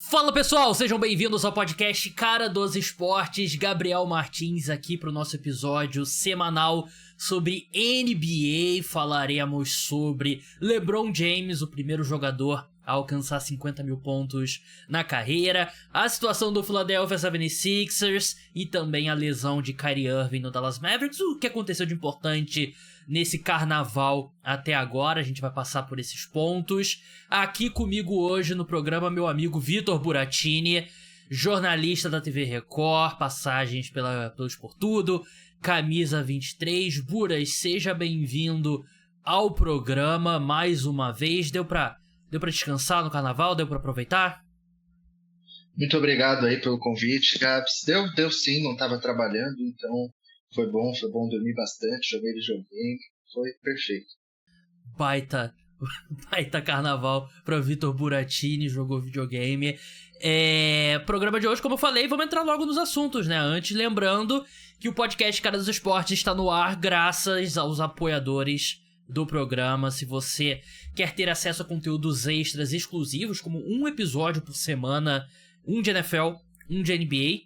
Fala pessoal, sejam bem-vindos ao podcast Cara dos Esportes. Gabriel Martins aqui para o nosso episódio semanal sobre NBA. Falaremos sobre LeBron James, o primeiro jogador a alcançar 50 mil pontos na carreira, a situação do Philadelphia 76ers e também a lesão de Kyrie Irving no Dallas Mavericks, o que aconteceu de importante nesse carnaval até agora. A gente vai passar por esses pontos. Aqui comigo hoje no programa meu amigo Vitor Buratini, jornalista da TV Record, passagens pelo Sport Tudo, camisa 23. Buras, seja bem-vindo ao programa mais uma vez. Deu pra descansar no carnaval? Deu pra aproveitar? Muito obrigado aí pelo convite, Gabs. Deu sim, não estava trabalhando, então foi bom dormir bastante, joguei videogame, foi perfeito. Baita carnaval para Vitor Buratini, jogou videogame. Programa de hoje, como eu falei, vamos entrar logo nos assuntos, né? Antes, lembrando que o podcast Cara dos Esportes está no ar graças aos apoiadores do programa. Se você quer ter acesso a conteúdos extras exclusivos, como um episódio por semana, um de NFL, um de NBA,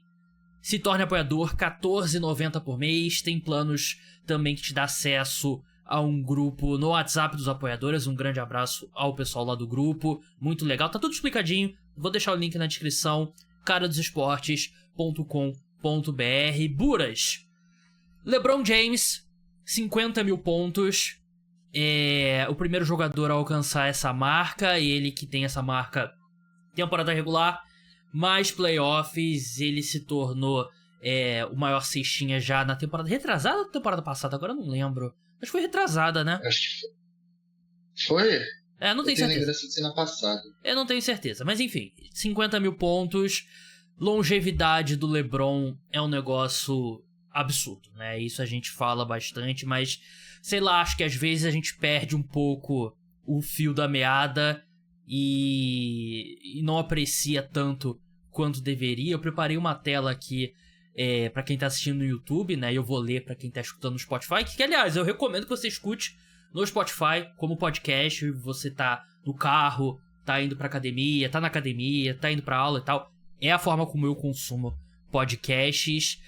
se torne apoiador, R$14,90 por mês. Tem planos também que te dá acesso a um grupo no WhatsApp dos apoiadores. Um grande abraço ao pessoal lá do grupo, muito legal, tá tudo explicadinho. Vou deixar o link na descrição, caradosesportes.com.br. Buras, LeBron James, 50 mil pontos, é o primeiro jogador a alcançar essa marca. Ele que tem essa marca temporada regular mais playoffs. Ele se tornou o maior cestinha já na temporada retrasada ou temporada passada? Agora eu não lembro. Acho que foi retrasada, né? Acho que foi. Não tenho certeza. Lembrança de ser na passada. Eu não tenho certeza, mas enfim, 50 mil pontos, longevidade do LeBron é um negócio absurdo, né? Isso a gente fala bastante, mas sei lá, acho que às vezes a gente perde um pouco o fio da meada e não aprecia tanto quanto deveria. Eu preparei uma tela aqui pra quem tá assistindo no YouTube, né? E eu vou ler pra quem tá escutando no Spotify, que aliás, eu recomendo que você escute no Spotify como podcast. Você tá no carro, tá indo pra academia, tá na academia, tá indo pra aula e tal. É a forma como eu consumo podcasts.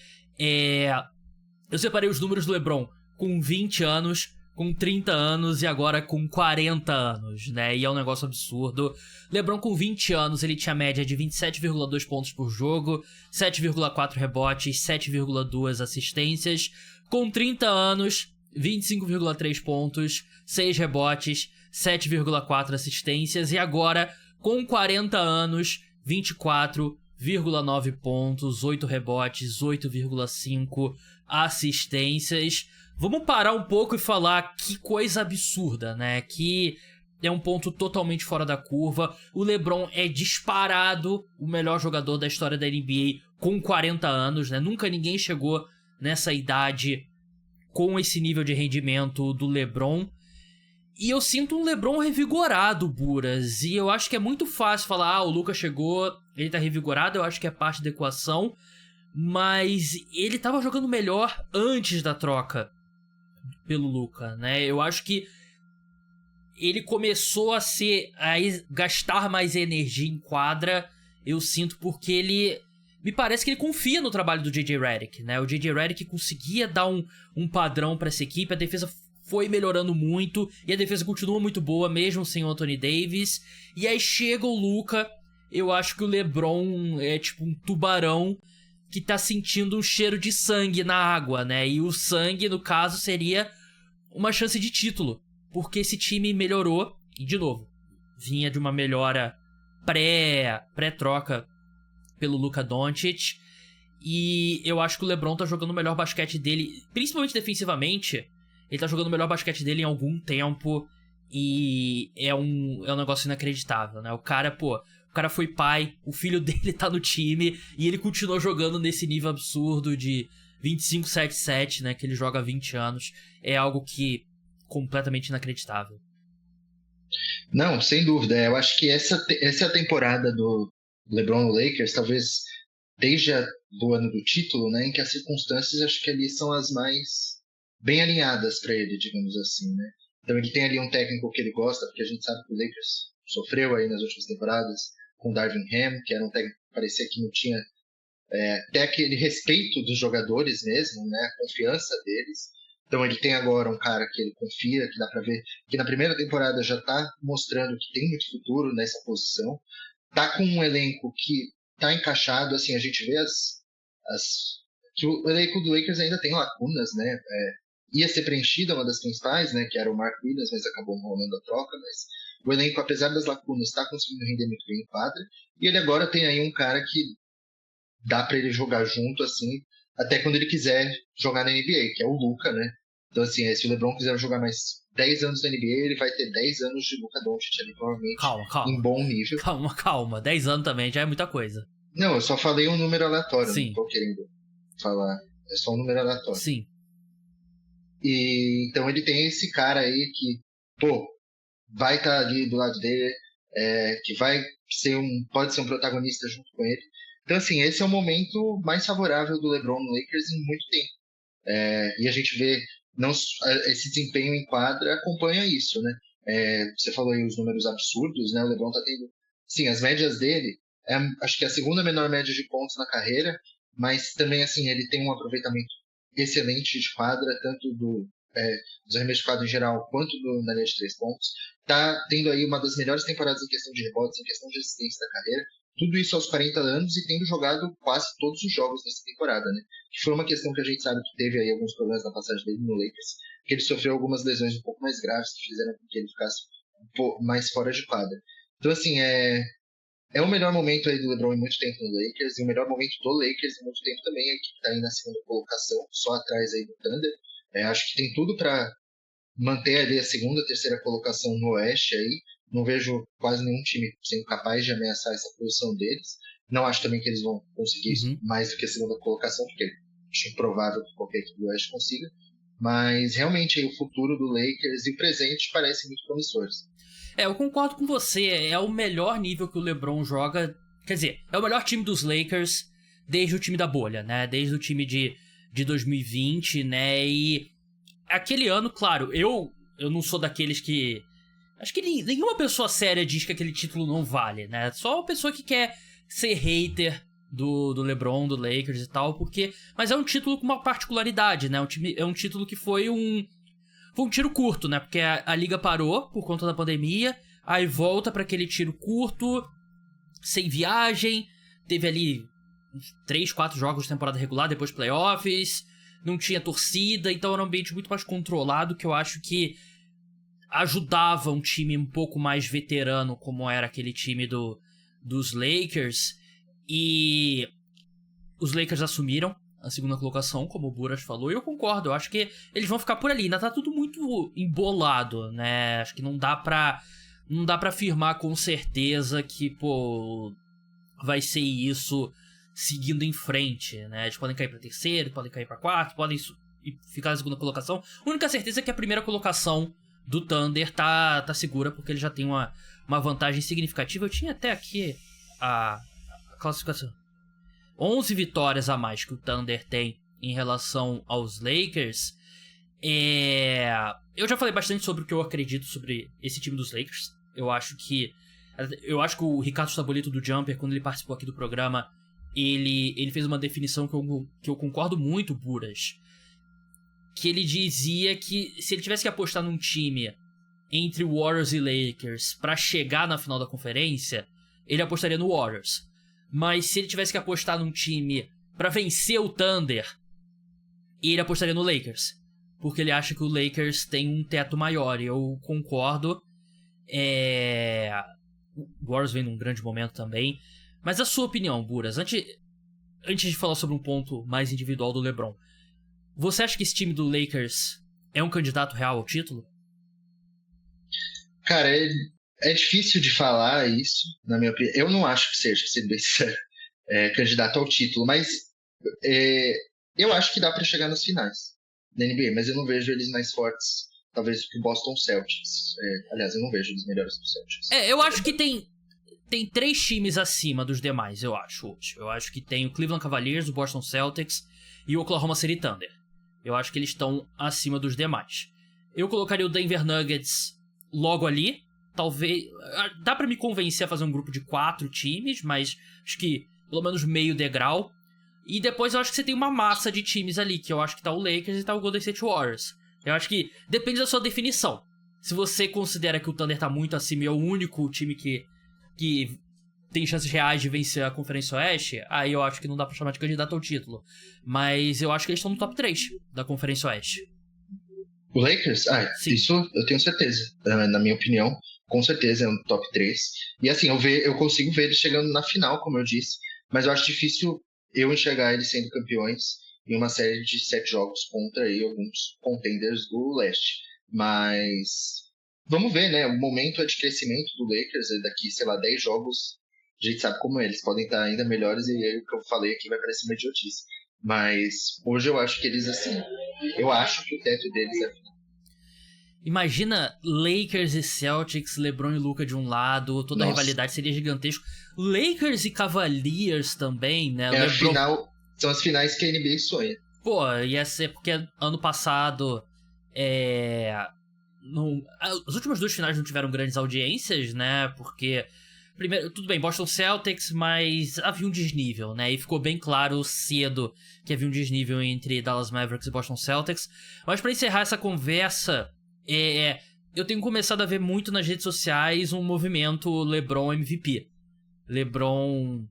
Eu separei os números do LeBron com 20 anos, com 30 anos e agora com 40 anos, né? E é um negócio absurdo. LeBron com 20 anos, ele tinha média de 27,2 pontos por jogo, 7,4 rebotes, 7,2 assistências. Com 30 anos, 25,3 pontos, 6 rebotes, 7,4 assistências. E agora, com 40 anos, 24,9 pontos, 8 rebotes, 8,5 assistências. Vamos parar um pouco e falar que coisa absurda, né? Que é um ponto totalmente fora da curva. O LeBron é disparado o melhor jogador da história da NBA com 40 anos, né? Nunca ninguém chegou nessa idade com esse nível de rendimento do LeBron. E eu sinto um LeBron revigorado, Buras. E eu acho que é muito fácil falar, o Luka chegou, ele tá revigorado. Eu acho que é parte da equação. Mas ele tava jogando melhor antes da troca pelo Luka, né? Eu acho que ele começou a gastar mais energia em quadra. Eu sinto porque me parece que ele confia no trabalho do J.J. Redick, né? O J.J. Redick conseguia dar um padrão pra essa equipe. A defesa foi melhorando muito e a defesa continua muito boa mesmo sem o Anthony Davis. E aí chega o Luka. Eu acho que o LeBron é tipo um tubarão que tá sentindo um cheiro de sangue na água, né? E o sangue, no caso, seria uma chance de título, porque esse time melhorou, e de novo, vinha de uma melhora pré-troca pelo Luka Doncic, e eu acho que o LeBron tá jogando o melhor basquete dele, principalmente defensivamente. Ele tá jogando o melhor basquete dele em algum tempo, e é um negócio inacreditável, né? O cara foi pai, o filho dele tá no time e ele continuou jogando nesse nível absurdo de 25-7-7, né? Que ele joga há 20 anos. É algo que completamente inacreditável. Não, sem dúvida. Eu acho que essa é a temporada do LeBron no Lakers, talvez desde o ano do título, né? Em que as circunstâncias, acho que ali são as mais bem alinhadas para ele, digamos assim, né? Então ele tem ali um técnico que ele gosta, porque a gente sabe que o Lakers sofreu aí nas últimas temporadas com Darvin Ham, que era um técnico que parecia que não tinha até aquele respeito dos jogadores mesmo, né, a confiança deles. Então ele tem agora um cara que ele confia, que dá para ver que na primeira temporada já está mostrando que tem muito futuro nessa posição. Tá com um elenco que tá encaixado, assim, a gente vê que o elenco do Lakers ainda tem lacunas, né? Ia ser preenchida uma das principais, né, que era o Mark Williams, mas acabou rolando a troca, mas o elenco, apesar das lacunas, está conseguindo render muito bem em quadra, e ele agora tem aí um cara que dá para ele jogar junto, assim, até quando ele quiser jogar na NBA, que é o Luka, né? Então, assim, se o LeBron quiser jogar mais 10 anos na NBA, ele vai ter 10 anos de Luka Doncic ali, provavelmente, em bom nível. Calma, 10 anos também já é muita coisa. Não, eu só falei um número aleatório, Sim. Não tô querendo falar, é só um número aleatório. Sim. E então ele tem esse cara aí que, vai estar ali do lado dele, que pode ser um protagonista junto com ele. Então, assim, esse é o momento mais favorável do LeBron no Lakers em muito tempo. E a gente vê esse desempenho em quadra acompanha isso, né? Você falou aí os números absurdos, né? O LeBron tá tendo... Sim, as médias dele, acho que é a segunda menor média de pontos na carreira, mas também, assim, ele tem um aproveitamento excelente de quadra, tanto dos arremessos de quadra em geral, quanto na linha de 3 pontos. Tá tendo aí uma das melhores temporadas em questão de rebotes, em questão de assistência da carreira. Tudo isso aos 40 anos e tendo jogado quase todos os jogos dessa temporada, né? Que foi uma questão que a gente sabe que teve aí alguns problemas na passagem dele no Lakers, que ele sofreu algumas lesões um pouco mais graves que fizeram com que ele ficasse um pouco mais fora de quadra. Então, assim, é o melhor momento aí do LeBron em muito tempo no Lakers, e o melhor momento do Lakers em muito tempo também, a equipe está aí na segunda colocação, só atrás aí do Thunder. Acho que tem tudo para manter ali a segunda, terceira colocação no Oeste aí. Não vejo quase nenhum time sendo capaz de ameaçar essa posição deles. Não acho também que eles vão conseguir mais do que a segunda colocação, porque acho improvável que qualquer equipe do Oeste consiga. Mas realmente aí, o futuro do Lakers e o presente parecem muito promissores. Eu concordo com você. É o melhor nível que o LeBron joga. Quer dizer, é o melhor time dos Lakers desde o time da bolha, né? Desde o time de 2020, né? E aquele ano, claro, eu não sou daqueles que... Acho que nenhuma pessoa séria diz que aquele título não vale, né? Só uma pessoa que quer ser hater do LeBron, do Lakers e tal, porque... Mas é um título com uma particularidade, né? É um título que foi um tiro curto, né? Porque a liga parou por conta da pandemia, aí volta pra aquele tiro curto, sem viagem, teve ali uns 3, 4 jogos de temporada regular, depois playoffs, não tinha torcida, então era um ambiente muito mais controlado, que eu acho que ajudava um time um pouco mais veterano, como era aquele time dos Lakers. E os Lakers assumiram a segunda colocação, como o Buras falou, e eu concordo, eu acho que eles vão ficar por ali. Ainda tá tudo muito embolado, né? Acho que não dá pra afirmar com certeza que, vai ser isso seguindo em frente, né? Eles podem cair pra terceiro, podem cair pra quarto, podem ficar na segunda colocação. A única certeza é que a primeira colocação do Thunder tá segura, porque ele já tem uma vantagem significativa. Eu tinha até aqui a classificação. 11 vitórias a mais que o Thunder tem em relação aos Lakers. Eu já falei bastante sobre o que eu acredito sobre esse time dos Lakers. Eu acho que o Ricardo Sabolito do Jumper, quando ele participou aqui do programa, ele fez uma definição que eu concordo muito, Buras. Que ele dizia que se ele tivesse que apostar num time entre Warriors e Lakers pra chegar na final da conferência, ele apostaria no Warriors. Mas se ele tivesse que apostar num time pra vencer o Thunder, ele apostaria no Lakers. Porque ele acha que o Lakers tem um teto maior. E eu concordo. O Warriors vem num grande momento também. Mas a sua opinião, Buras, antes de falar sobre um ponto mais individual do LeBron, você acha que esse time do Lakers é um candidato real ao título? Cara, é difícil de falar isso, na minha opinião. Eu não acho que seja, sendo bem sincero, candidato ao título, mas eu acho que dá para chegar nas finais da NBA, mas eu não vejo eles mais fortes, talvez, do que o Boston Celtics. Aliás, eu não vejo eles melhores que o Celtics. Eu acho que tem 3 times acima dos demais, eu acho, hoje. Eu acho que tem o Cleveland Cavaliers, o Boston Celtics e o Oklahoma City Thunder. Eu acho que eles estão acima dos demais. Eu colocaria o Denver Nuggets logo ali, talvez... Dá pra me convencer a fazer um grupo de 4 times, mas acho que pelo menos meio degrau. E depois eu acho que você tem uma massa de times ali, que eu acho que tá o Lakers e tá o Golden State Warriors. Eu acho que depende da sua definição. Se você considera que o Thunder tá muito acima e é o único time que tem chances reais de vencer a Conferência Oeste, aí eu acho que não dá pra chamar de candidato ao título. Mas eu acho que eles estão no top 3 da Conferência Oeste. O Lakers? Sim. Isso eu tenho certeza. Na minha opinião, com certeza é um top 3. E assim, eu consigo ver eles chegando na final, como eu disse. Mas eu acho difícil eu enxergar eles sendo campeões em uma série de 7 jogos contra aí alguns contenders do leste. Mas vamos ver, né? O momento é de crescimento do Lakers. Daqui, sei lá, 10 jogos, a gente sabe como é. Eles podem estar ainda melhores e aí o que eu falei aqui vai parecer uma idiotice. Mas hoje eu acho que eles, assim... Eu acho que o teto deles é final. Imagina Lakers e Celtics, LeBron e Luka de um lado, toda a rivalidade seria gigantesco. Lakers e Cavaliers também, né? A final, são as finais que a NBA sonha. Pô, ia ser porque ano passado as últimas 2 finais não tiveram grandes audiências, né? Porque primeiro, tudo bem, Boston Celtics, mas havia um desnível, né? E ficou bem claro cedo que havia um desnível entre Dallas Mavericks e Boston Celtics. Mas pra encerrar essa conversa, eu tenho começado a ver muito nas redes sociais um movimento LeBron MVP. LeBron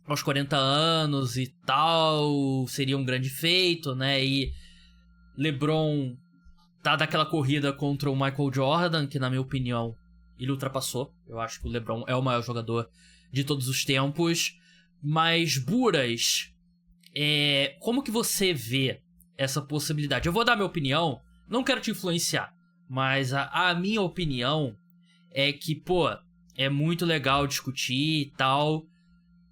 aos 40 anos e tal, seria um grande feito, né? E LeBron tá daquela corrida contra o Michael Jordan, que na minha opinião ele ultrapassou. Eu acho que o LeBron é o maior jogador de todos os tempos. Mas, Buras, como que você vê essa possibilidade? Eu vou dar minha opinião, não quero te influenciar, mas a minha opinião é que, pô, é muito legal discutir e tal,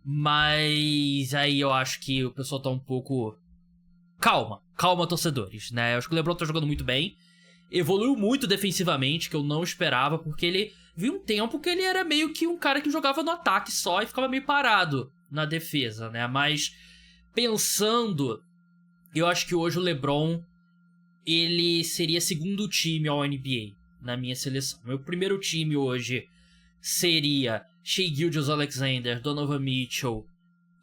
mas aí eu acho que o pessoal tá um pouco... Calma, torcedores, né? Eu acho que o LeBron tá jogando muito bem, evoluiu muito defensivamente, que eu não esperava, porque ele viu um tempo que ele era meio que um cara que jogava no ataque só e ficava meio parado na defesa, né? Mas pensando, eu acho que hoje o LeBron, ele seria segundo time ao NBA na minha seleção. Meu primeiro time hoje seria Shai Gilgeous-Alexander, Donovan Mitchell,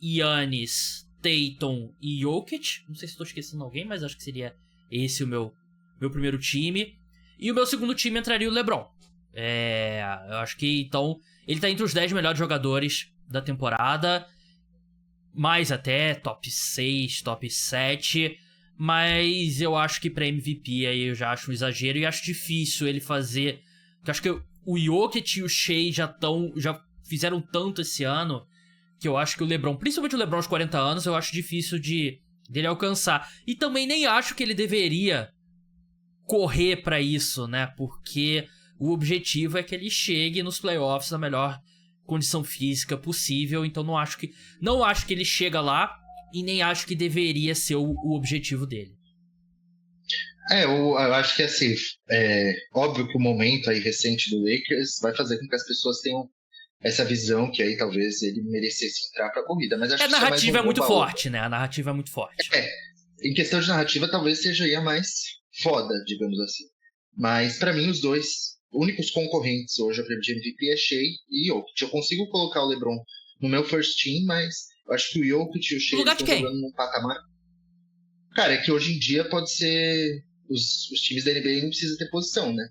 Giannis, Tatum e Jokic. Não sei se estou esquecendo alguém, mas acho que seria esse o meu primeiro time. E o meu segundo time entraria o LeBron. Eu acho que, então, ele tá entre os 10 melhores jogadores da temporada. Mais até top 6, top 7. Mas eu acho que pra MVP aí eu já acho um exagero. E acho difícil ele fazer... Eu acho que o Jokic e o Shai já fizeram tanto esse ano, que eu acho que o LeBron, principalmente o LeBron aos 40 anos, eu acho difícil dele alcançar. E também nem acho que ele deveria correr pra isso, né? Porque o objetivo é que ele chegue nos playoffs na melhor condição física possível. Então não acho que ele chega lá e nem acho que deveria ser o objetivo dele. Eu acho que assim, óbvio que o momento aí recente do Lakers vai fazer com que as pessoas tenham essa visão que aí talvez ele merecesse entrar pra corrida. Mas acho que a narrativa é muito forte, né? A narrativa é muito forte. Em questão de narrativa, talvez seja aí a mais foda, digamos assim. Mas pra mim, os dois únicos concorrentes hoje ao prêmio de MVP é Shai e Jokic. Eu consigo colocar o LeBron no meu first team, mas eu acho que o Jokic e o Shai estão jogando num patamar... Cara, é que hoje em dia pode ser... Os times da NBA não precisam ter posição, né?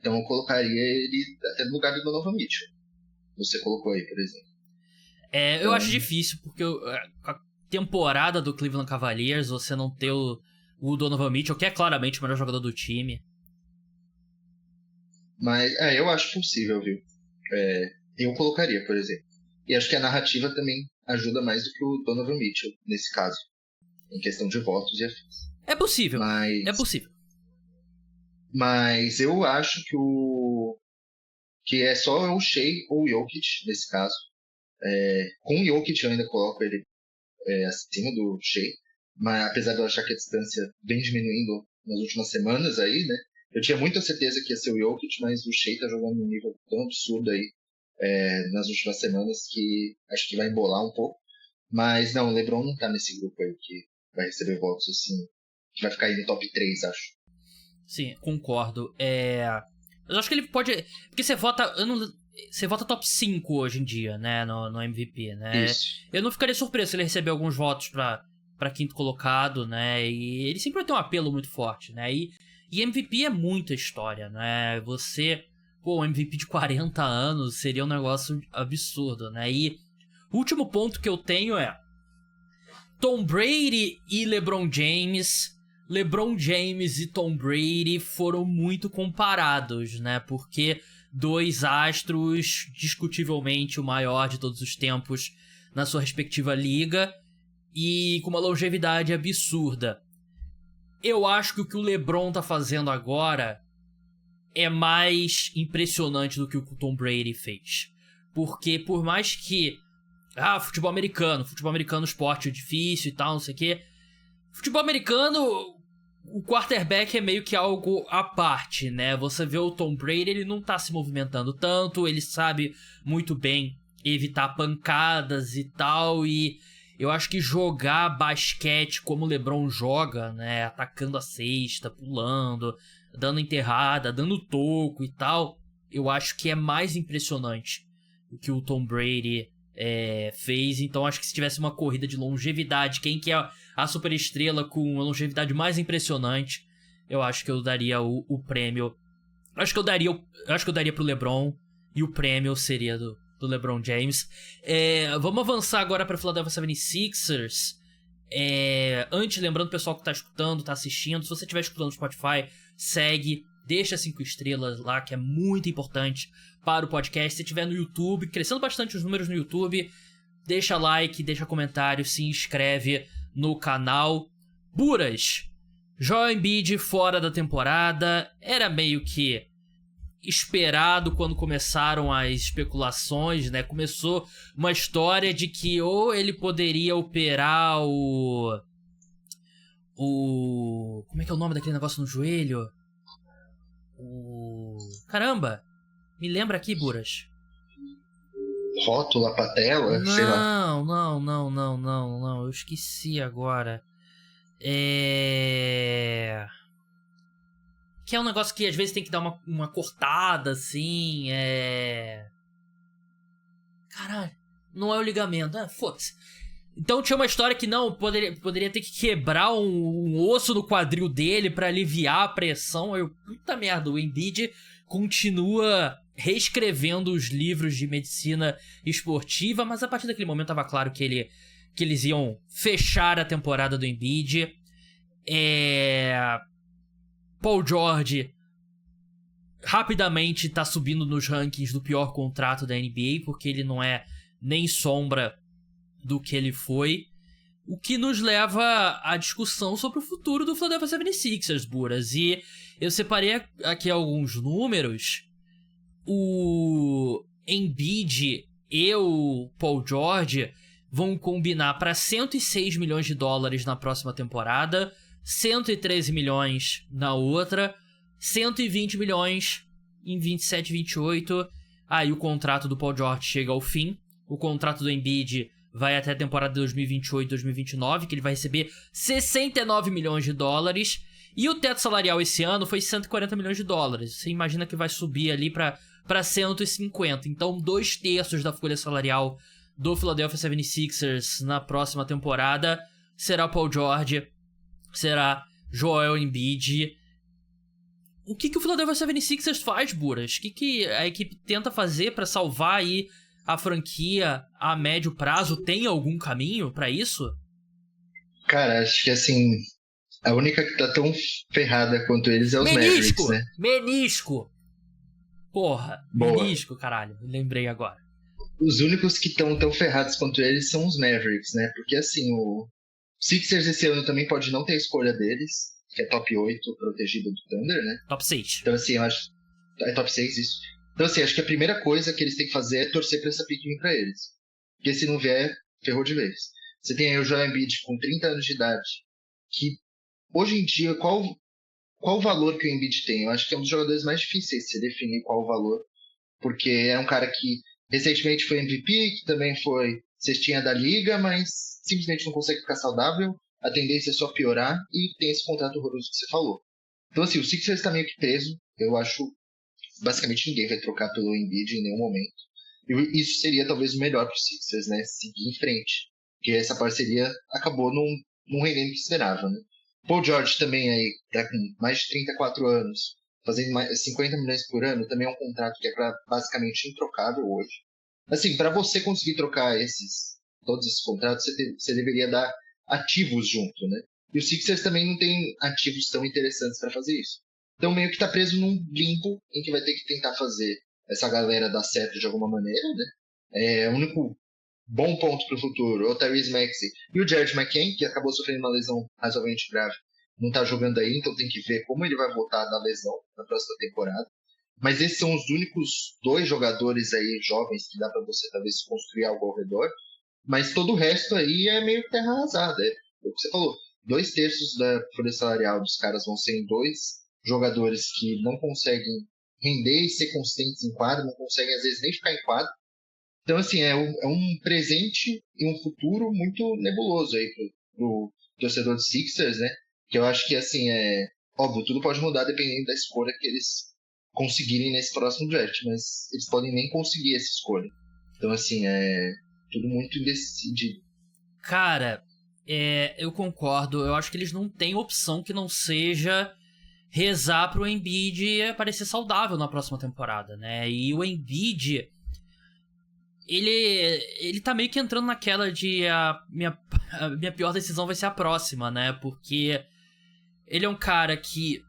Então eu colocaria ele até no lugar do Donovan Mitchell. Você colocou aí, por exemplo. Eu acho difícil, porque a temporada do Cleveland Cavaliers, você não ter o Donovan Mitchell, que é claramente o melhor jogador do time. Mas, eu acho possível, viu? Eu colocaria, por exemplo. E acho que a narrativa também ajuda mais do que o Donovan Mitchell, nesse caso. Em questão de votos e afins. É possível. É possível. Mas eu acho que é só o Shai ou o Jokic, nesse caso. Com o Jokic eu ainda coloco ele acima do Shai. Mas apesar de eu achar que a distância vem diminuindo nas últimas semanas aí, né? Eu tinha muita certeza que ia ser o Jokic, mas o Shai tá jogando num nível tão absurdo aí nas últimas semanas que acho que vai embolar um pouco. Mas não, o LeBron não tá nesse grupo aí que vai receber votos assim, que vai ficar aí no top 3, acho. Sim, concordo. Eu acho que ele pode... Porque você vota... Você vota top 5 hoje em dia, né? No MVP, né? Isso. Eu não ficaria surpreso se ele receber alguns votos pra quinto colocado, né? E ele sempre vai ter um apelo muito forte, né? E MVP é muita história, né? Um MVP de 40 anos seria um negócio absurdo, né? E o último ponto que eu tenho é... Tom Brady e LeBron James. LeBron James e Tom Brady foram muito comparados, né? Porque dois astros, discutivelmente o maior de todos os tempos na sua respectiva liga e com uma longevidade absurda. Eu acho que o que o LeBron tá fazendo agora é mais impressionante do que o que o Tom Brady fez. Porque por mais que... futebol americano, esporte difícil e tal, não sei o quê. Futebol americano, o quarterback é meio que algo à parte, né? Você vê o Tom Brady, ele não tá se movimentando tanto, ele sabe muito bem evitar pancadas e tal, e eu acho que jogar basquete como o LeBron joga, né? Atacando a cesta, pulando, dando enterrada, dando toco e tal, eu acho que é mais impressionante do que o Tom Brady fez. Então acho que se tivesse uma corrida de longevidade, quem que é a superestrela com a longevidade mais impressionante, eu acho que eu daria o prêmio. Acho que eu daria pro LeBron, e o prêmio seria do LeBron James. Vamos avançar agora para Philadelphia 76ers. Antes, lembrando o pessoal que tá escutando, tá assistindo, se você estiver escutando no Spotify, segue, deixa 5 estrelas lá, que é muito importante para o podcast. Se estiver no YouTube, crescendo bastante os números no YouTube, deixa like, deixa comentário, se inscreve no canal. Buras, Joel Embiid fora da temporada, era meio que esperado quando começaram as especulações, né? Começou uma história de que ou ele poderia operar como é que é o nome daquele negócio no joelho? Caramba! Me lembra aqui, Buras. Rótula, patela, sei lá. Não. Eu esqueci agora. Que é um negócio que às vezes tem que dar uma cortada, assim. Caralho, não é o ligamento. Foda-se. Então tinha uma história que não, poderia ter que quebrar um osso no quadril dele pra aliviar a pressão. Puta merda, o Embiid continua reescrevendo os livros de medicina esportiva, mas a partir daquele momento tava claro que eles iam fechar a temporada do Embiid. Paul George rapidamente tá subindo nos rankings do pior contrato da NBA, porque ele não é nem sombra do que ele foi. O que nos leva à discussão sobre o futuro do Philadelphia 76ers, Buras. E eu separei aqui alguns números. O Embiid e o Paul George vão combinar para 106 milhões de dólares na próxima temporada, 113 milhões na outra, 120 milhões em 27 e 28. Aí o contrato do Paul George chega ao fim. O contrato do Embiid vai até a temporada 2028-2029, que ele vai receber 69 milhões de dólares. E o teto salarial esse ano foi 140 milhões de dólares. Você imagina que vai subir ali para 150. Então 2/3 da folha salarial do Philadelphia 76ers na próxima temporada será Paul George, será Joel Embiid. O que o Philadelphia 76ers faz, Buras? O que a equipe tenta fazer para salvar aí a franquia a médio prazo? Tem algum caminho pra isso? Cara, acho que assim, a única que tá tão ferrada quanto eles é os Mavericks, né? Menisco! Porra, Boa. Menisco, caralho, me lembrei agora. Os únicos que estão tão ferrados quanto eles são os Mavericks, né? Porque assim, o Sixers esse ano também pode não ter a escolha deles, que é top 8 protegido do Thunder, né? Top 6. Então assim, eu acho... É top 6 isso. Então assim, acho que a primeira coisa que eles têm que fazer é torcer pra essa pick vir pra eles. Porque se não vier, ferrou de vez. Você tem aí o Joel Embiid com 30 anos de idade, que hoje em dia, qual o valor que o Embiid tem? Eu acho que é um dos jogadores mais difíceis de se definir qual o valor, porque é um cara que recentemente foi MVP, que também foi cestinha da liga, mas simplesmente não consegue ficar saudável, a tendência é só piorar, e tem esse contrato horroroso que você falou. Então assim, o Sixers está meio que preso, eu acho basicamente ninguém vai trocar pelo Embiid em nenhum momento. E isso seria talvez o melhor para os Sixers, né? Seguir em frente. Porque essa parceria acabou não rendendo o que esperava, né? Paul George também aí tá com mais de 34 anos, fazendo mais 50 milhões por ano, também é um contrato que é basicamente introcável hoje. Assim, para você conseguir trocar todos esses contratos, você deveria dar ativos junto, né? E o Sixers também não tem ativos tão interessantes para fazer isso. Então meio que tá preso num limbo em que vai ter que tentar fazer essa galera dar certo de alguma maneira, né? O único bom ponto para o futuro, o Tyrese Maxey e o Jared McCain, que acabou sofrendo uma lesão razoavelmente grave, não tá jogando aí, então tem que ver como ele vai voltar da lesão na próxima temporada. Mas esses são os únicos 2 jogadores aí jovens que dá para você talvez construir algo ao redor. Mas todo o resto aí é meio terra arrasada. É o que você falou. 2/3 da folha salarial dos caras vão ser em 2 jogadores que não conseguem render e ser consistentes em quadro, não conseguem às vezes nem ficar em quadro. Então, assim, é um presente e um futuro muito nebuloso aí pro torcedor dos Sixers, né? Que eu acho que, assim, óbvio, tudo pode mudar dependendo da escolha que eles conseguirem nesse próximo draft, mas eles podem nem conseguir essa escolha. Então, assim, é tudo muito indecidido. Cara, eu concordo. Eu acho que eles não têm opção que não seja rezar pro Embiid aparecer saudável na próxima temporada, né? E o Embiid, ele tá meio que entrando naquela de a minha pior decisão vai ser a próxima, né? Porque ele é um cara que,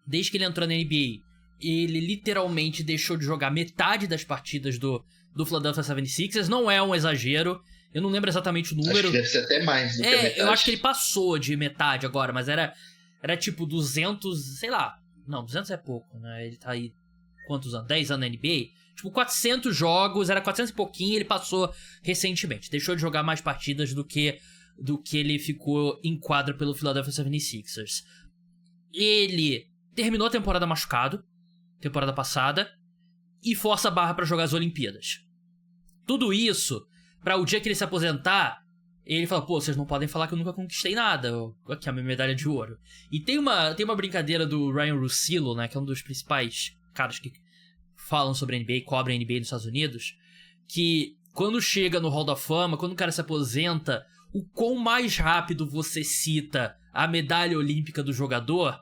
desde que ele entrou na NBA, ele literalmente deixou de jogar metade das partidas do Philadelphia 76ers. Não é um exagero. Eu não lembro exatamente o número. Acho que deve ser até mais do que a metade. Eu acho que ele passou de metade agora, mas era tipo 200, sei lá. Não, 200 é pouco, né? Ele tá aí, quantos anos? 10 anos na NBA? Tipo, 400 jogos, era 400 e pouquinho, ele passou recentemente. Deixou de jogar mais partidas do que ele ficou em quadra pelo Philadelphia 76ers. Ele terminou a temporada machucado, temporada passada, e força a barra pra jogar as Olimpíadas. Tudo isso, pra o dia que ele se aposentar, ele fala, pô, vocês não podem falar que eu nunca conquistei nada, aqui é a minha medalha de ouro. E tem uma brincadeira do Ryan Russillo, né, que é um dos principais caras que falam sobre a NBA, cobrem a NBA nos Estados Unidos, que quando chega no Hall da Fama, quando o cara se aposenta, o quão mais rápido você cita a medalha olímpica do jogador,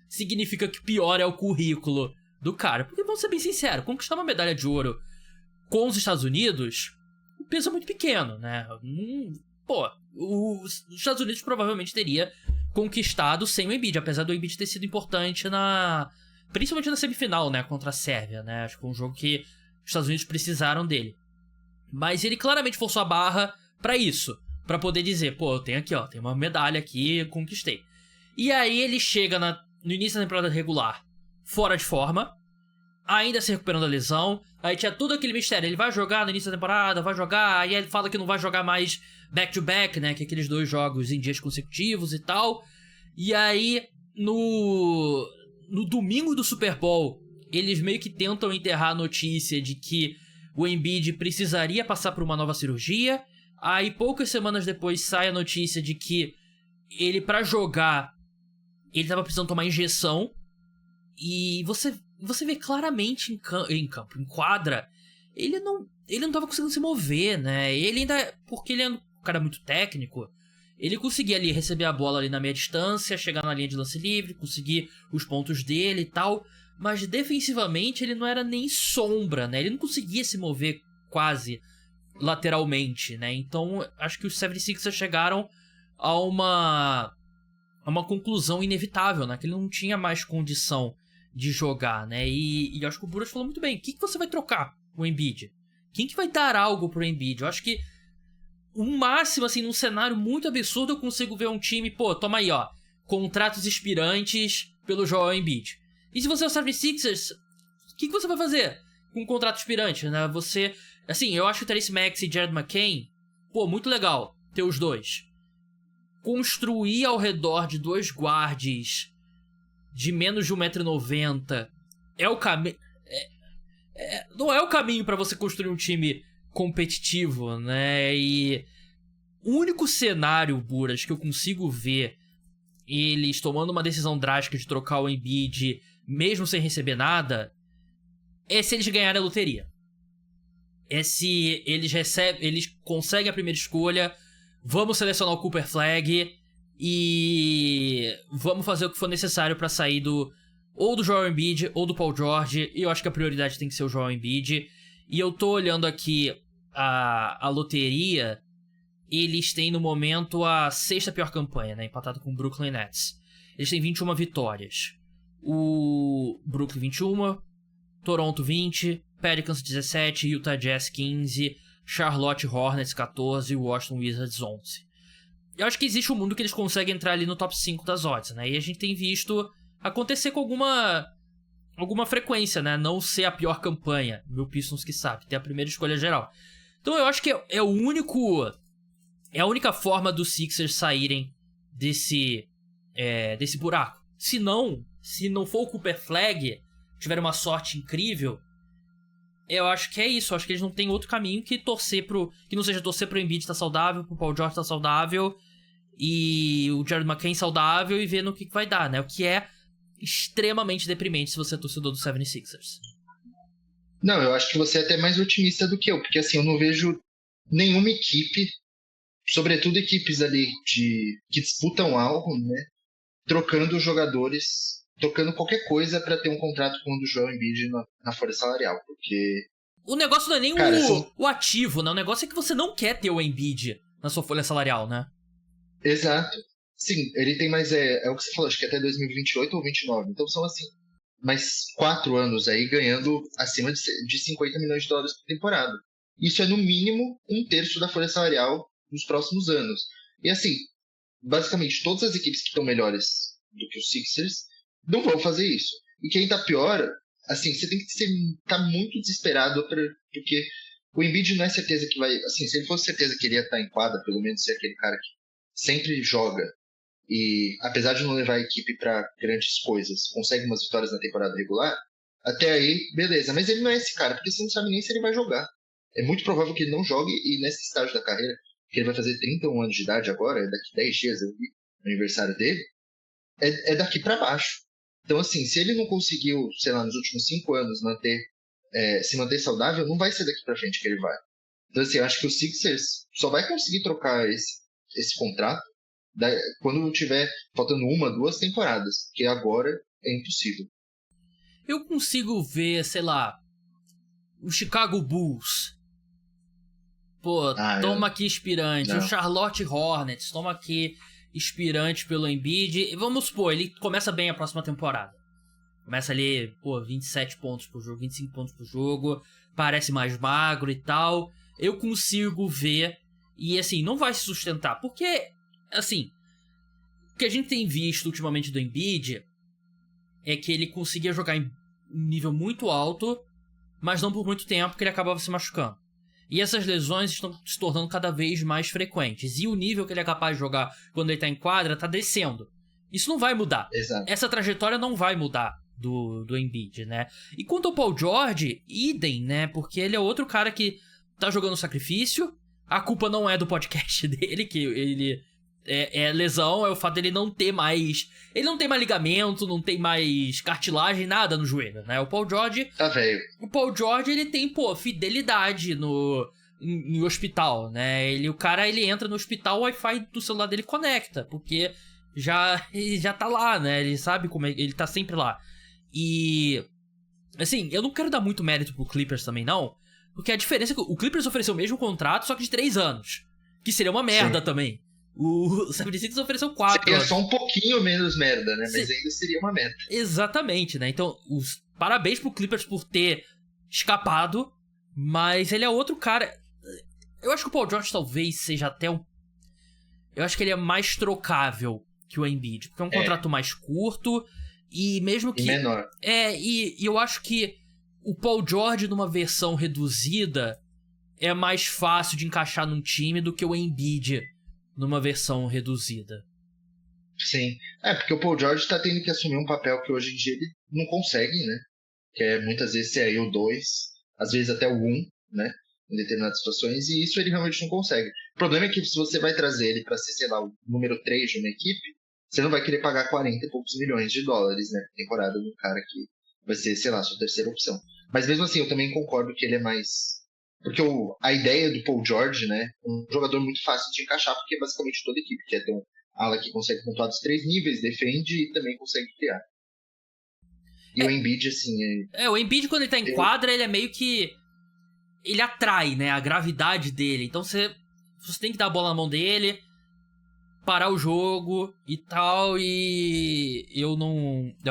significa que pior é o currículo do cara. Porque, vamos ser bem sinceros, conquistar uma medalha de ouro com os Estados Unidos, o peso é muito pequeno, né? Os Estados Unidos provavelmente teria conquistado sem o Embiid, apesar do Embiid ter sido importante principalmente na semifinal, né, contra a Sérvia, né? Acho que foi um jogo que os Estados Unidos precisaram dele. Mas ele claramente forçou a barra pra isso, pra poder dizer, pô, eu tenho aqui, ó, tem uma medalha aqui, conquistei. E aí ele chega no início da temporada regular, fora de forma, ainda se recuperando da lesão. Aí tinha todo aquele mistério, ele vai jogar no início da temporada, vai jogar, aí ele fala que não vai jogar mais back-to-back, né, que é aqueles 2 jogos em dias consecutivos e tal. E aí, no domingo do Super Bowl, eles meio que tentam enterrar a notícia de que o Embiid precisaria passar por uma nova cirurgia. Aí, poucas semanas depois, sai a notícia de que ele, pra jogar, ele tava precisando tomar injeção. E você vê claramente em campo, em quadra, ele não tava conseguindo se mover, né? Ele ainda, porque ele é um cara muito técnico, ele conseguia ali receber a bola ali na meia distância, chegar na linha de lance livre, conseguir os pontos dele e tal, mas defensivamente ele não era nem sombra, né? Ele não conseguia se mover quase lateralmente, né? Então, acho que os 76ers chegaram a uma conclusão inevitável, né? Que ele não tinha mais condição de jogar, né? E acho que o Buras falou muito bem. O que você vai trocar o Embiid? Quem que vai dar algo pro Embiid? Eu acho que o máximo, assim, num cenário muito absurdo, eu consigo ver um time, pô, toma aí, ó, contratos expirantes pelo Joel Embiid. E se você é o 76ers, o que você vai fazer com um contrato expirante, né? Você, assim, eu acho que o Tyrese Maxey e Jared McCain, pô, muito legal ter os dois. Construir ao redor de 2 guards de menos de 1,90 m é o caminho. Não é o caminho pra você construir um time competitivo, né? E o único cenário, Buras, que eu consigo ver eles tomando uma decisão drástica de trocar o Embiid mesmo sem receber nada é se eles ganharem a loteria. É se eles conseguem a primeira escolha, vamos selecionar o Cooper Flag e vamos fazer o que for necessário pra sair ou do Joel Embiid ou do Paul George, e eu acho que a prioridade tem que ser o Joel Embiid. E eu tô olhando aqui a loteria, eles têm no momento a 6ª pior campanha, né, empatado com o Brooklyn Nets. Eles têm 21 vitórias. O Brooklyn 21, Toronto 20, Pelicans 17, Utah Jazz 15, Charlotte Hornets 14 e Washington Wizards 11. Eu acho que existe um mundo que eles conseguem entrar ali no top 5 das odds, né? E a gente tem visto acontecer com alguma frequência, né? Não ser a pior campanha. Meu Pistons que sabe, ter a primeira escolha geral. Então eu acho que é a única forma dos Sixers saírem desse buraco. Se não for o Cooper Flag, tiver uma sorte incrível, eu acho que é isso. Eu acho que eles não têm outro caminho que não seja torcer pro Embiid estar saudável, pro Paul George estar saudável e o Jared McCain saudável e ver no que vai dar, né? O que é extremamente deprimente se você é torcedor do 76ers. Não, eu acho que você é até mais otimista do que eu, porque assim, eu não vejo nenhuma equipe, sobretudo equipes ali que disputam algo, né, trocando jogadores, trocando qualquer coisa para ter um contrato com o do Joel Embiid na folha salarial, porque o negócio não é nem o ativo, né? O negócio é que você não quer ter o Embiid na sua folha salarial, né? Exato. Sim, ele tem mais, é o que você falou, acho que até 2028 ou 29. Então são assim, mais 4 anos aí ganhando acima de 50 milhões de dólares por temporada. Isso é no mínimo 1/3 da folha salarial nos próximos anos. E assim, basicamente todas as equipes que estão melhores do que os Sixers não vão fazer isso. E quem tá pior, assim, você tem que tá muito desesperado porque o Embiid não é certeza que vai, assim, se ele fosse certeza que ele ia estar em quadra, pelo menos ser aquele cara que sempre joga e, apesar de não levar a equipe para grandes coisas, consegue umas vitórias na temporada regular, até aí, beleza. Mas ele não é esse cara, porque você não sabe nem se ele vai jogar. É muito provável que ele não jogue, e nesse estágio da carreira, que ele vai fazer 31 anos de idade agora, daqui 10 dias, eu vi o aniversário dele, é daqui para baixo. Então, assim, se ele não conseguiu, sei lá, nos últimos 5 anos se manter saudável, não vai ser daqui para frente que ele vai. Então, assim, eu acho que o Sixers só vai conseguir trocar esse contrato quando tiver faltando 1, 2 temporadas, porque agora é impossível. Eu consigo ver, sei lá, o Chicago Bulls. Pô, toma aqui inspirante. O Charlotte Hornets, toma aqui inspirante pelo Embiid. E vamos supor, ele começa bem a próxima temporada. Começa ali, 27 pontos por jogo, 25 pontos por jogo. Parece mais magro e tal. Eu consigo ver. E assim, não vai se sustentar. Porque, assim, o que a gente tem visto ultimamente do Embiid é que ele conseguia jogar em um nível muito alto, mas não por muito tempo, porque ele acabava se machucando. E essas lesões estão se tornando cada vez mais frequentes. E o nível que ele é capaz de jogar quando ele tá em quadra tá descendo. Isso não vai mudar. Exato. Essa trajetória não vai mudar do Embiid, né? E quanto ao Paul George, idem, né? Porque ele é outro cara que tá jogando sacrifício. A culpa não é do podcast dele, que ele... É lesão, é o fato dele não ter mais... Ele não tem mais ligamento, não tem mais cartilagem, nada no joelho, né? O Paul George... Tá velho. O Paul George, ele tem, fidelidade em hospital, né? O cara entra no hospital, o Wi-Fi do celular dele conecta, porque ele já tá lá, né? Ele sabe como ele tá sempre lá. E... assim, eu não quero dar muito mérito pro Clippers também, não, porque a diferença é que o Clippers ofereceu o mesmo contrato, só que de 3 anos. Que seria uma merda. Sim. Também. O 76ers ofereceu 4. Seria só um pouquinho menos merda, né? Mas ainda seria uma merda. Exatamente, né? Então, parabéns pro Clippers por ter escapado, mas ele é outro cara... Eu acho que o Paul George talvez seja até um... Eu acho que ele é mais trocável que o Embiid, porque é um contrato mais curto e mesmo que... E menor. E eu acho que o Paul George numa versão reduzida é mais fácil de encaixar num time do que o Embiid numa versão reduzida. Sim. Porque o Paul George tá tendo que assumir um papel que hoje em dia ele não consegue, né? Que é muitas vezes ser aí o 2, às vezes até o 1, né? Em determinadas situações, e isso ele realmente não consegue. O problema é que se você vai trazer ele pra ser, sei lá, o número 3 de uma equipe, você não vai querer pagar 40 e poucos milhões de dólares, né? Temporada do cara que vai ser, sei lá, sua terceira opção. Mas mesmo assim, eu também concordo que ele é mais... Porque a ideia do Paul George, né, um jogador muito fácil de encaixar, porque é basicamente toda a equipe quer ter um ala que consegue pontuar dos 3 níveis, defende e também consegue criar. E o Embiid, assim... o Embiid, quando ele tá em quadra, ele é meio que... Ele atrai, né, a gravidade dele. Então você tem que dar a bola na mão dele, parar o jogo e tal, e eu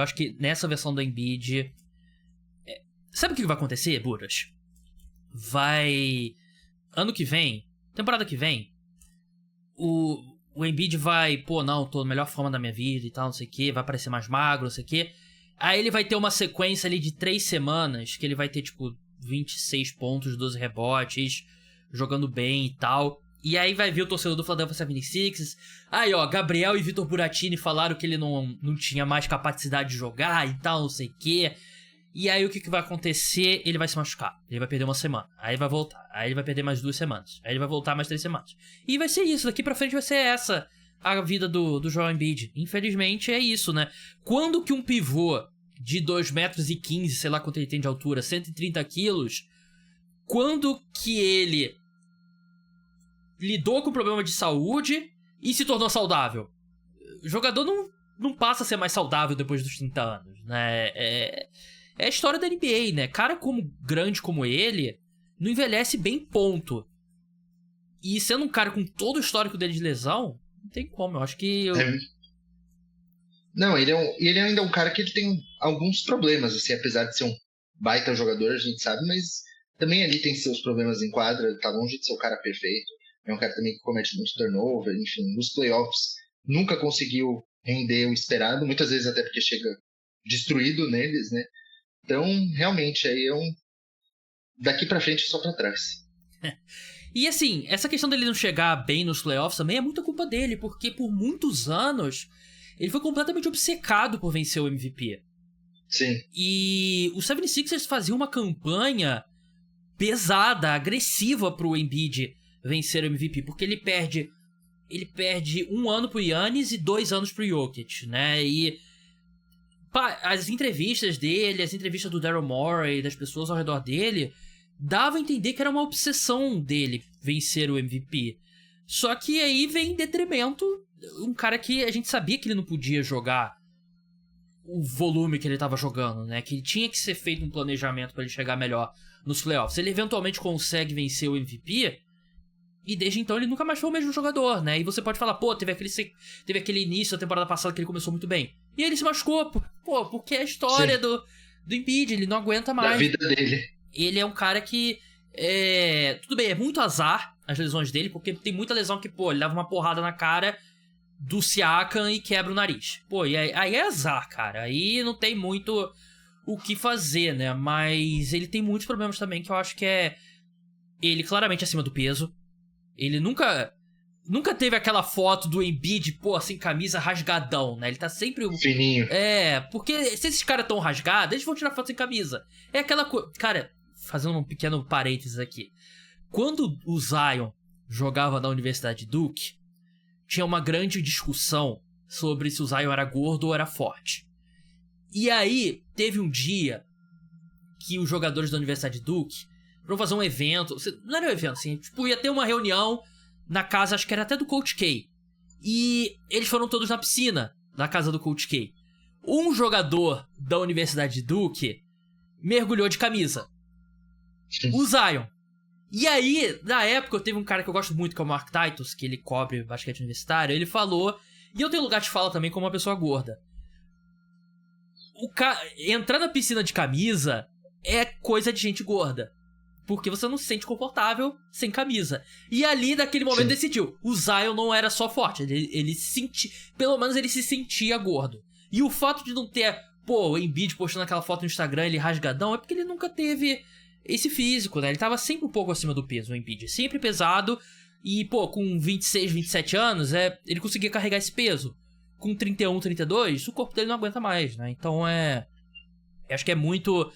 acho que nessa versão do Embiid... Sabe o que vai acontecer, Buras? Ano que vem, temporada que vem, o Embiid vai, tô na melhor forma da minha vida e tal, não sei o que, vai parecer mais magro, não sei o que. Aí ele vai ter uma sequência ali de 3 semanas, que ele vai ter, 26 pontos, 12 rebotes, jogando bem e tal. E aí vai vir o torcedor do Philadelphia 76ers. Aí, ó, Gabriel e Vitor Buratini falaram que ele não tinha mais capacidade de jogar e tal, não sei o que. E aí o que vai acontecer? Ele vai se machucar. Ele vai perder uma semana. Aí vai voltar. Aí ele vai perder mais 2 semanas. Aí ele vai voltar mais 3 semanas. E vai ser isso. Daqui pra frente vai ser essa a vida do Joel Embiid. Infelizmente é isso, né? Quando que um pivô de 2,15 metros, sei lá quanto ele tem de altura, 130 quilos, quando que ele lidou com problema de saúde e se tornou saudável? O jogador não passa a ser mais saudável depois dos 30 anos, né? É a história da NBA, né? Cara grande como ele não envelhece bem, ponto. E sendo um cara com todo o histórico dele de lesão, não tem como. Eu acho que... Não, ele ainda é um cara que ele tem alguns problemas, assim, apesar de ser um baita jogador, a gente sabe, mas também ali tem seus problemas em quadra, tá longe de ser o cara perfeito. É um cara também que comete muito turnover, enfim, nos playoffs nunca conseguiu render o esperado, muitas vezes até porque chega destruído neles, né? Então, realmente, aí daqui pra frente é só pra trás. E assim, essa questão dele não chegar bem nos playoffs também é muita culpa dele, porque por muitos anos ele foi completamente obcecado por vencer o MVP. Sim. E o 76ers fazia uma campanha pesada, agressiva pro Embiid vencer o MVP, porque ele perde 1 ano pro Giannis e 2 anos pro Jokic, né? E as entrevistas dele, as entrevistas do Daryl Morey, das pessoas ao redor dele, dava a entender que era uma obsessão dele vencer o MVP. Só que aí vem em detrimento um cara que a gente sabia que ele não podia jogar o volume que ele tava jogando, né? Que tinha que ser feito um planejamento para ele chegar melhor nos playoffs. Ele eventualmente consegue vencer o MVP, e desde então ele nunca mais foi o mesmo jogador, né? E você pode falar, teve aquele início da temporada passada que ele começou muito bem. E ele se machucou, porque é a história do Embiid, ele não aguenta mais. Da vida dele. Ele é um cara que... tudo bem, é muito azar as lesões dele, porque tem muita lesão que, ele leva uma porrada na cara do Siakam e quebra o nariz. E aí é azar, cara. Aí não tem muito o que fazer, né? Mas ele tem muitos problemas também, que eu acho que é... Ele claramente acima do peso. Ele nunca teve aquela foto do Embiid, sem camisa, rasgadão, né? Ele tá sempre... Fininho. Porque se esses caras tão rasgados, eles vão tirar foto sem camisa. É aquela coisa... Cara, fazendo um pequeno parênteses aqui. Quando o Zion jogava na Universidade de Duke, tinha uma grande discussão sobre se o Zion era gordo ou era forte. E aí, teve um dia que os jogadores da Universidade de Duke vão fazer um evento. Não era um evento, assim, ia ter uma reunião na casa, acho que era até do Coach K. E eles foram todos na piscina da casa do Coach K. Um jogador da Universidade de Duke mergulhou de camisa. O Zion. E aí, na época, teve um cara que eu gosto muito, que é o Mark Titus, que ele cobre basquete universitário, ele falou, e eu tenho lugar de fala também como uma pessoa gorda. Entrar na piscina de camisa é coisa de gente gorda. Porque você não se sente confortável sem camisa. E ali, naquele momento, decidiu. O Zion não era só forte. Ele se sentia... Pelo menos ele se sentia gordo. E o fato de não ter... o Embiid postando aquela foto no Instagram, ele rasgadão, é porque ele nunca teve esse físico, né? Ele tava sempre um pouco acima do peso, o Embiid. Sempre pesado. E, com 26, 27 anos, ele conseguia carregar esse peso. Com 31, 32, o corpo dele não aguenta mais, né? Então, acho que é muito...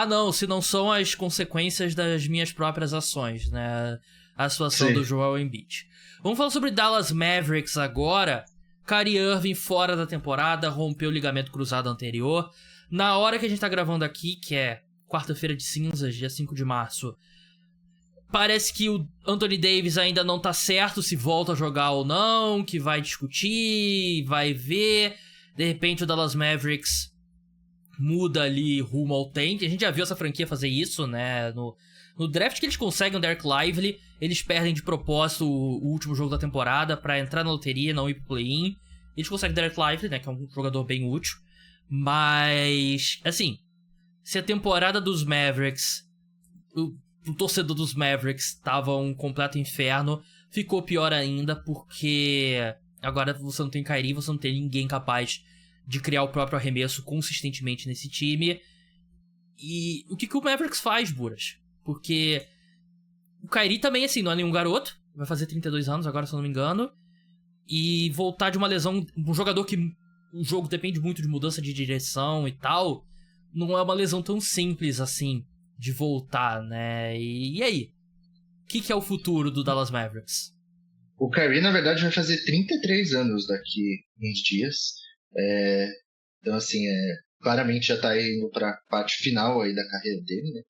não, se não são as consequências das minhas próprias ações, né? A situação do Joel Embiid. Vamos falar sobre Dallas Mavericks agora. Kyrie Irving fora da temporada, rompeu o ligamento cruzado anterior. Na hora que a gente tá gravando aqui, que é quarta-feira de cinzas, dia 5 de março. Parece que o Anthony Davis ainda não tá certo se volta a jogar ou não, que vai discutir, vai ver. De repente o Dallas Mavericks muda ali rumo ao tank. A gente já viu essa franquia fazer isso, né? No draft que eles conseguem o Derek Lively, eles perdem de propósito o último jogo da temporada pra entrar na loteria, não ir pro play-in. Eles conseguem o Derek Lively, né? Que é um jogador bem útil. Mas, assim, se a temporada dos Mavericks... O torcedor dos Mavericks tava um completo inferno, ficou pior ainda porque agora você não tem Kyrie, você não tem ninguém capaz de criar o próprio arremesso consistentemente nesse time. E o que o Mavericks faz, Buras? Porque o Kyrie também, assim, não é nenhum garoto, vai fazer 32 anos agora, se eu não me engano, e voltar de uma lesão, um jogador que o jogo depende muito de mudança de direção e tal, não é uma lesão tão simples assim de voltar, né? E aí? O que é o futuro do Dallas Mavericks? O Kyrie, na verdade, vai fazer 33 anos daqui uns dias. Então, assim, claramente já tá indo pra parte final aí da carreira dele, né?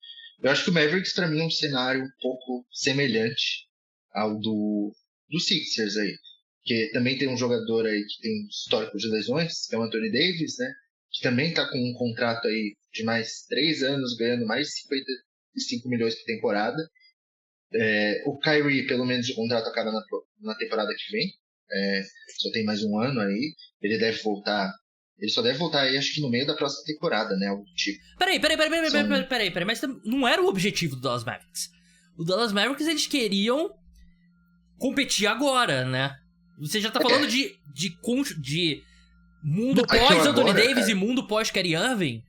Eu acho que o Mavericks, pra mim, é um cenário um pouco semelhante ao do Sixers aí. Porque também tem um jogador aí que tem histórico de lesões, que é o Anthony Davis, né? Que também tá com um contrato aí de mais 3 anos, ganhando mais de 55 milhões por temporada. O Kyrie, pelo menos, o contrato acaba na temporada que vem. Só tem mais um ano aí. Ele só deve voltar aí, acho que no meio da próxima temporada, né? Algo do tipo. Peraí, mas não era o objetivo do Dallas Mavericks. O Dallas Mavericks, eles queriam competir agora, né? Você já tá falando de mundo pós-Anthony Davis, cara, e mundo pós-Kyrie Irving?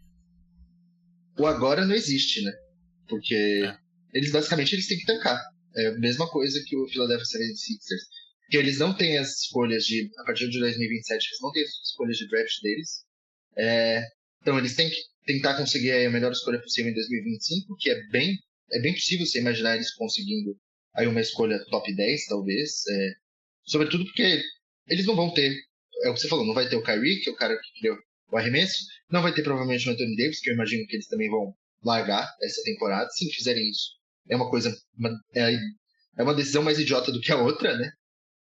O agora não existe, né? Porque eles basicamente têm que tancar. É a mesma coisa que o Philadelphia 76ers. Porque eles não têm as escolhas a partir de 2027, eles não têm as escolhas de draft deles. Então eles têm que tentar conseguir a melhor escolha possível em 2025, que é bem possível você imaginar eles conseguindo aí uma escolha top 10, talvez. Sobretudo porque eles não vão ter, é o que você falou, não vai ter o Kyrie, que é o cara que criou o arremesso, não vai ter provavelmente o Anthony Davis, que eu imagino que eles também vão largar essa temporada, se fizerem isso. É uma decisão mais idiota do que a outra, né?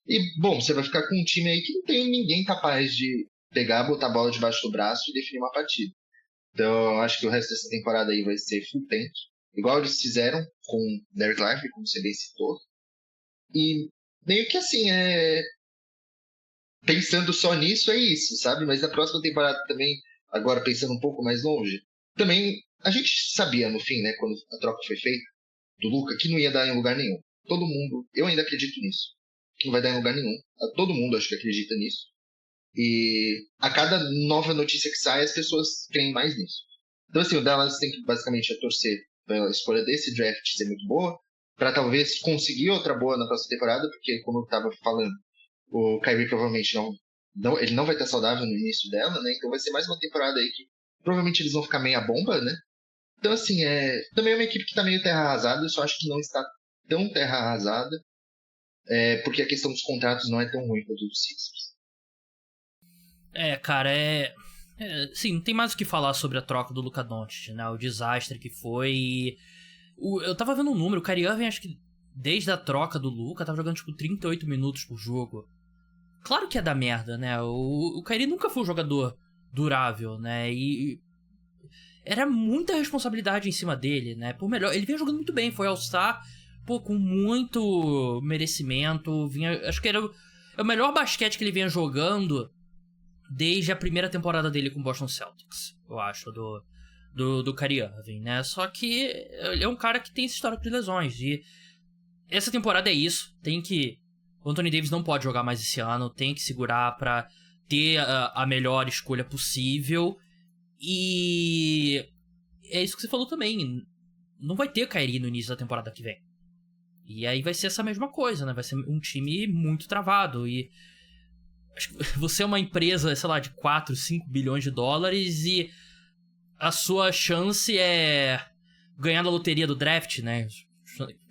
E, bom, você vai ficar com um time aí que não tem ninguém capaz de pegar, botar a bola debaixo do braço e definir uma partida. Então, eu acho que o resto dessa temporada aí vai ser full tank, igual eles fizeram com o Derek Lively, como você bem citou. E meio que assim, pensando só nisso, é isso, sabe? Mas na próxima temporada também, agora pensando um pouco mais longe, também a gente sabia no fim, né, quando a troca foi feita do Luka, que não ia dar em lugar nenhum. Todo mundo, eu ainda acredito nisso, que não vai dar em lugar nenhum. Todo mundo acho que acredita nisso. E a cada nova notícia que sai, as pessoas creem mais nisso. Então assim, o Dallas tem que basicamente torcer pela escolha desse draft ser muito boa, para talvez conseguir outra boa na próxima temporada, porque como eu estava falando, o Kyrie provavelmente ele não vai estar saudável no início dela, né? Então vai ser mais uma temporada aí que provavelmente eles vão ficar meia bomba, né? Então assim, também é uma equipe que está meio terra arrasada, eu só acho que não está tão terra arrasada, porque a questão dos contratos não é tão ruim quanto dos Sixers. Cara, sim, não tem mais o que falar sobre a troca do Luka Doncic, né? O desastre que foi. Eu tava vendo um número, o Kyrie Irving, acho que desde a troca do Luka, tava jogando tipo 38 minutos por jogo. Claro que ia dar merda, né? O Kyrie nunca foi um jogador durável, né? E era muita responsabilidade em cima dele, né? Por melhor, ele vinha jogando muito bem, foi All-Star, com muito merecimento. Acho que era o melhor basquete que ele vinha jogando desde a primeira temporada dele com o Boston Celtics, eu acho, do Kyrie Irving, né? Só que ele é um cara que tem esse histórico de lesões, e essa temporada é isso, o Anthony Davis não pode jogar mais esse ano, tem que segurar pra ter a melhor escolha possível, e é isso que você falou também, não vai ter Kyrie no início da temporada que vem. E aí vai ser essa mesma coisa, né? Vai ser um time muito travado, e acho que você é uma empresa, sei lá, de 4, 5 bilhões de dólares e a sua chance é ganhar na loteria do draft, né?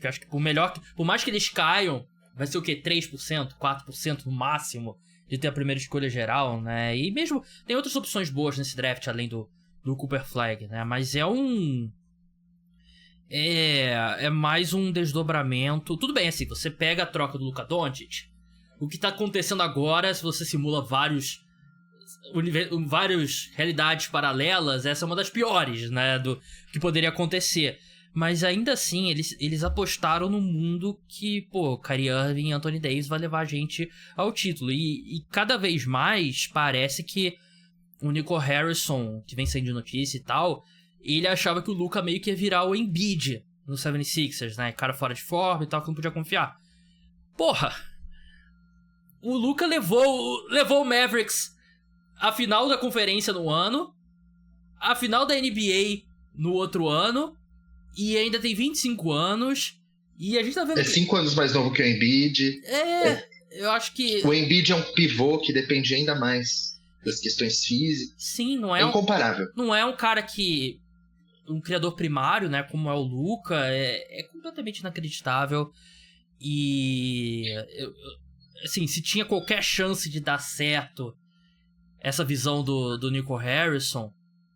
Eu acho que por mais que eles caiam, vai ser o quê? 3%, 4% no máximo de ter a primeira escolha geral, né? E mesmo tem outras opções boas nesse draft além do Cooper Flag, né? Mas é um é mais um desdobramento. Tudo bem, assim, você pega a troca do Luka Doncic, o que tá acontecendo agora, se você simula várias realidades paralelas, essa é uma das piores, né, do que poderia acontecer. Mas ainda assim, eles apostaram no mundo que, pô, Kyrie Irving e Anthony Davis vai levar a gente ao título. E cada vez mais parece que o Nico Harrison, que vem saindo de notícia e tal, ele achava que o Luka meio que ia virar o Embiid no 76ers, né? Cara fora de forma e tal, que não podia confiar. Porra! O Luka levou o Mavericks à final da conferência no ano, à final da NBA no outro ano, e ainda tem 25 anos, e a gente tá vendo... É 5 anos mais novo que o Embiid. Eu acho que... O Embiid é um pivô que depende ainda mais das questões físicas. Sim, não é... É incomparável. Não é um cara que... Um criador primário, né, como é o Luka, é completamente inacreditável. E... assim, se tinha qualquer chance de dar certo essa visão do Nico Harrison...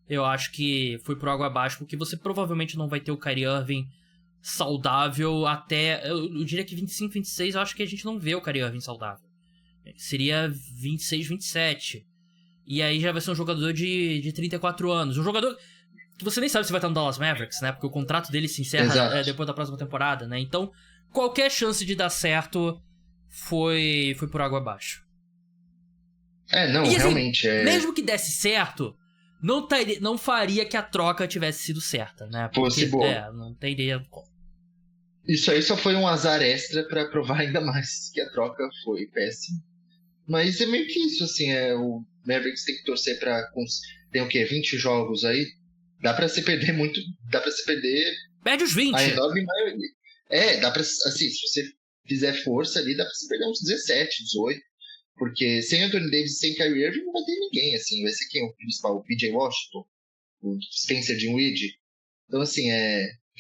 Eu acho que foi por água abaixo, porque você provavelmente não vai ter o Kyrie Irving saudável até... Eu diria que 25, 26, eu acho que a gente não vê o Kyrie Irving saudável. Seria 26, 27. E aí já vai ser um jogador de 34 anos. Um jogador que você nem sabe se vai estar no Dallas Mavericks, né? Porque o contrato dele se encerra depois da próxima temporada, né? Então, qualquer chance de dar certo foi por água abaixo. Não, e, assim, realmente é... Mesmo que desse certo... Não faria que a troca tivesse sido certa, né? Porque, fosse boa. Não teria como. Isso aí só foi um azar extra pra provar ainda mais que a troca foi péssima. Mas é meio que isso, assim, o Mavericks tem que torcer pra... Tem o quê? 20 jogos aí? Dá pra se perder muito... Dá pra se perder... Perde os 20. A enorme maioria. Dá pra... Assim, se você fizer força ali, dá pra se perder uns 17, 18. Porque sem Anthony Davis e sem Kyrie Irving não vai ter ninguém, assim. Vai ser quem o principal? O PJ Washington? O Spencer Dinwiddie? Então, assim,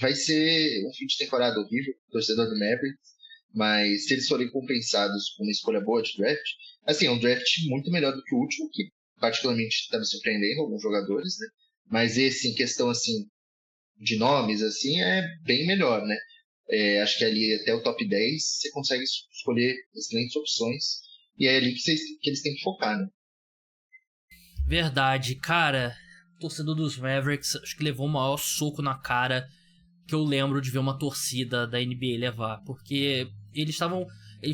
vai ser um fim de temporada horrível, torcedor do Mavericks. Mas se eles forem compensados com uma escolha boa de draft... Assim, é um draft muito melhor do que o último, que particularmente está me surpreendendo, alguns jogadores, né? Mas esse, em questão, assim, de nomes, assim, é bem melhor, né? Acho que ali até o top 10 você consegue escolher excelentes opções. E é ali que eles têm que focar, né? Verdade. Cara, o torcedor dos Mavericks acho que levou o maior soco na cara que eu lembro de ver uma torcida da NBA levar. Porque eles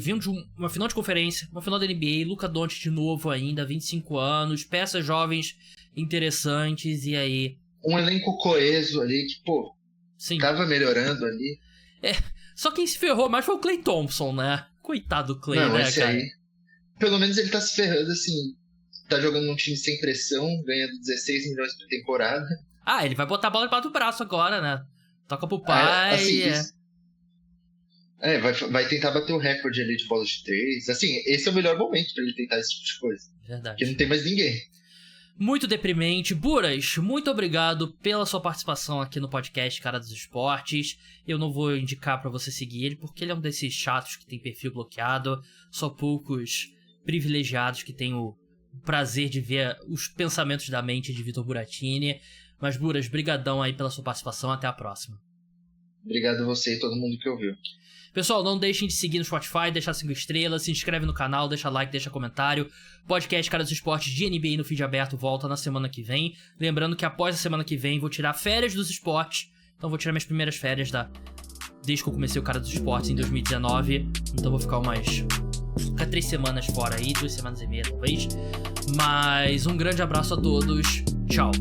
vinham de uma final de conferência, uma final da NBA, Luka Doncic de novo ainda, 25 anos, peças jovens interessantes, e aí... Um elenco coeso ali que, pô, sim, tava melhorando ali. Só quem se ferrou mais foi o Klay Thompson, né? Coitado do Klay, não, né, esse cara? Aí... Pelo menos ele tá se ferrando, assim, tá jogando num time sem pressão, ganhando 16 milhões por temporada. Ele vai botar a bola debaixo do braço agora, né? Toca pro pai. Vai tentar bater o recorde ali de bola de 3. Assim, esse é o melhor momento pra ele tentar esse tipo de coisa. Verdade. Porque não tem mais ninguém. Muito deprimente. Buras, muito obrigado pela sua participação aqui no podcast Cara dos Esportes. Eu não vou indicar pra você seguir ele, porque ele é um desses chatos que tem perfil bloqueado. Só poucos privilegiados que têm o prazer de ver os pensamentos da mente de Vitor Buratini. Mas, Buras, brigadão aí pela sua participação. Até a próxima. Obrigado a você e todo mundo que ouviu. Pessoal, não deixem de seguir no Spotify, deixar 5 estrelas, se inscreve no canal, deixa like, deixa comentário. Podcast Cara dos Esportes de NBA no feed aberto volta na semana que vem. Lembrando que após a semana que vem vou tirar férias dos esportes. Então vou tirar minhas primeiras férias desde que eu comecei o Cara dos Esportes em 2019. Então vou ficar ficar 3 semanas fora aí, 2 semanas e meia talvez. Mas um grande abraço a todos. Tchau.